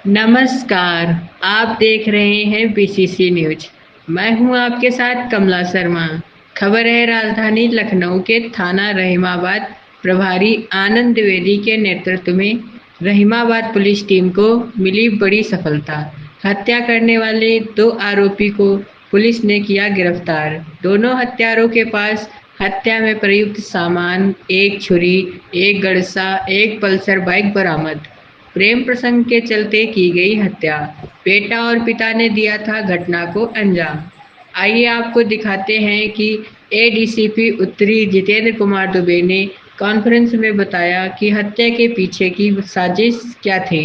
नमस्कार। आप देख रहे हैं बीसीसी न्यूज। मैं हूं आपके साथ कमला शर्मा। खबर है, राजधानी लखनऊ के थाना रहीमाबाद प्रभारी आनंद द्विवेदी के नेतृत्व में रहीमाबाद पुलिस टीम को मिली बड़ी सफलता। हत्या करने वाले 2 आरोपी को पुलिस ने किया गिरफ्तार। दोनों हत्यारों के पास हत्या में प्रयुक्त सामान, एक छुरी, एक गड़सा, एक पल्सर बाइक बरामद। प्रेम प्रसंग के चलते की गई हत्या। बेटा और पिता ने दिया था घटना को अंजाम। आइए आपको दिखाते हैं कि एडीसीपी उत्तरी जितेंद्र कुमार दुबे ने कॉन्फ्रेंस में बताया कि हत्या के पीछे की साजिश क्या थी।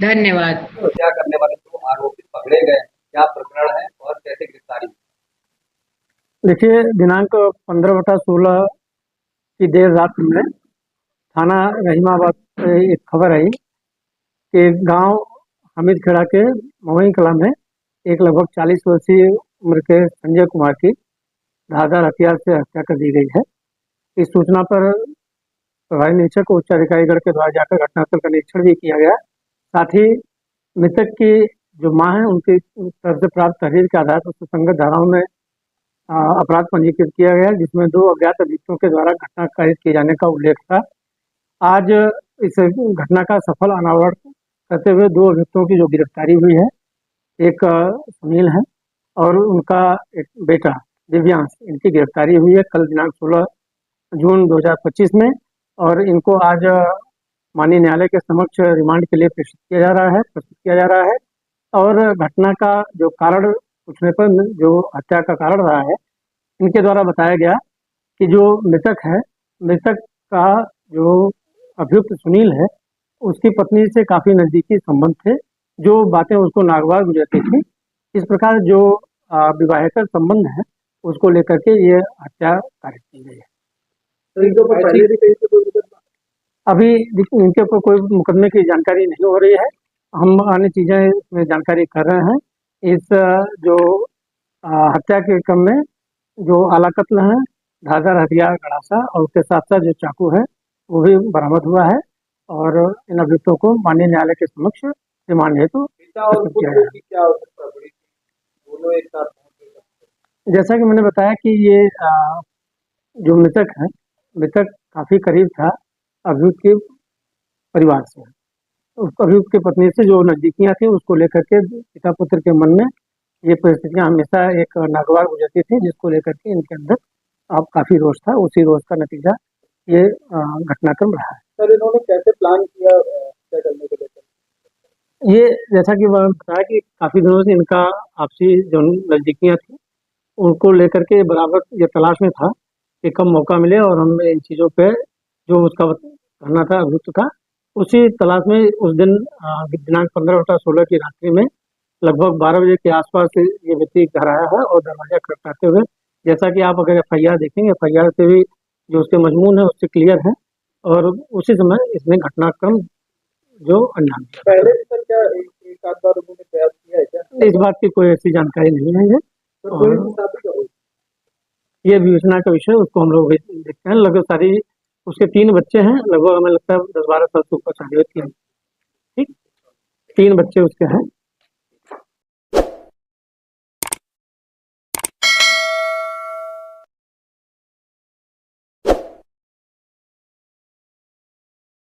धन्यवाद। हत्या करने वाले 2 आरोपी पकड़े गए, क्या प्रकरण है और कैसे गिरफ्तारी? देखिए, दिनांक 15/16 की देर रात में थाना रहीमाबाद से एक खबर आई कि गांव हामिद खेड़ा के मवई कला में एक लगभग 40 वर्षीय उम्र के संजय कुमार की धारदार हथियार से हत्या कर दी गई है। इस सूचना पर प्रभारी निरीक्षक उच्च अधिकारीगण के द्वारा जाकर घटनास्थल का निरीक्षण भी किया गया। साथ ही मृतक की जो मां है, उनकी तरफ से प्राप्त तहरीर के आधार पर सुसंगत धाराओं में अपराध पंजीकृत किया गया, जिसमें 2 अज्ञात अभियुक्तों के द्वारा घटना कारित किए जाने का उल्लेख था। आज इस घटना का सफल अनावरण करते हुए 2 अभियुक्तों की जो गिरफ्तारी हुई है, एक सुनील है और उनका एक बेटा दिव्यांश, इनकी गिरफ्तारी हुई है कल दिनांक 16 जून 2025 में। और इनको आज माननीय न्यायालय के समक्ष रिमांड के लिए प्रस्तुत किया जा रहा है। और घटना का जो कारण पूछने पर जो हत्या का कारण रहा है, इनके द्वारा बताया गया कि जो मृतक का जो अभियुक्त सुनील है, उसकी पत्नी से काफी नजदीकी संबंध थे, जो बातें उसको नागवार गुजरती थी। इस प्रकार जो विवाहेतर संबंध है, उसको लेकर के ये हत्या कारित की गई है। तो इनके ऊपर पहले भी कहीं से कोई मुकदमा? अभी इनके ऊपर कोई मुकदमे की जानकारी नहीं हो रही है। हम अन्य चीजें इसमें जानकारी कर रहे हैं। इस जो हत्या के क्रम में जो आला कत्ल है, धारदार हथियार गड़ासा और उसके साथ साथ जो चाकू है, वो भी बरामद हुआ है। और इन अभियुक्तों को माननीय न्यायालय के समक्ष रिमांड हेतु प्रस्तुत किया गया। क्या आवश्यकता पड़ी? दोनों एक साथ पहुंचे? जैसा कि मैंने बताया कि ये जो मृतक काफी करीब था अभियुक्त के परिवार से। उस अभियुक्त की पत्नी से जो नजदीकियां थी, उसको लेकर के पिता पुत्र के मन में ये परिस्थितियां हमेशा एक नागवार गुजरती थी, जिसको लेकर के इनके अंदर अब काफी रोष था। उसी रोष का नतीजा ये घटनाक्रम रहा है। सर, इन्होंने कैसे प्लान किया हत्या करने को लेकर? ये जैसा कि मैंने बताया कि काफी दिनों से इनका आपसी जो नजदीकियां थी, उनको लेकर के बराबर ये तलाश में था कि कब मौका मिले और हम इन चीजों पे जो उसका कहना था, अभियुक्त था, उसी तलाश में उस दिन दिनांक 15/16 की रात्रि में लगभग 12 बजे के आसपास ये व्यक्ति घर आया है और दरवाजा खटखटाते हुए, जैसा कि आप अगर FIR देखेंगे, FIR से भी जो उसके मजमून है उससे क्लियर है। और उसी समय इसने घटनाक्रम जो अंजाम दिया। पहले भी सर क्या एक आध बार उन्होंने प्रयास किया है क्या? इस बात की कोई ऐसी जानकारी नहीं है। ये विवेचना का विषय, उसको हम लोग देखते हैं। लगभग सारी उसके 3 बच्चे हैं, लगभग हमें लगता है 10-12 साल से ऊपर शादी होती है। ठीक, 3 बच्चे उसके हैं।